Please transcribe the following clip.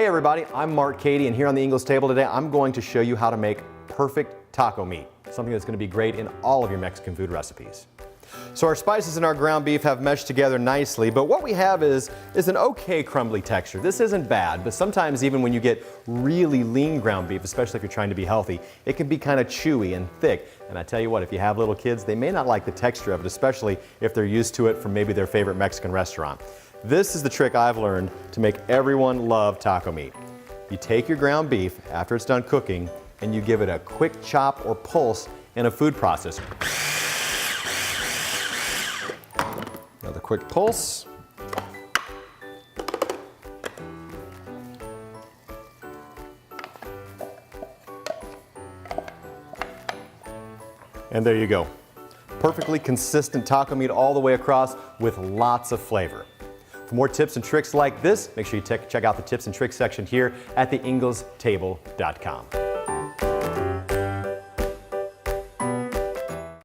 Hey everybody, I'm Mark Keady, and here on the Ingles table today, I'm going to show you how to make perfect taco meat, something that's going to be great in all of your Mexican food recipes. So our spices and our ground beef have meshed together nicely, but what we have is an okay crumbly texture. This isn't bad, but sometimes even when you get really lean ground beef, especially if you're trying to be healthy, it can be kind of chewy and thick. And I tell you what, if you have little kids, they may not like the texture of it, especially if they're used to it from maybe their favorite Mexican restaurant. This is the trick I've learned to make everyone love taco meat. You take your ground beef after it's done cooking and you give it a quick chop or pulse in a food processor. Another quick pulse. And there you go. Perfectly consistent taco meat all the way across with lots of flavor. For more tips and tricks like this, make sure you check out the tips and tricks section here at theinglestable.com.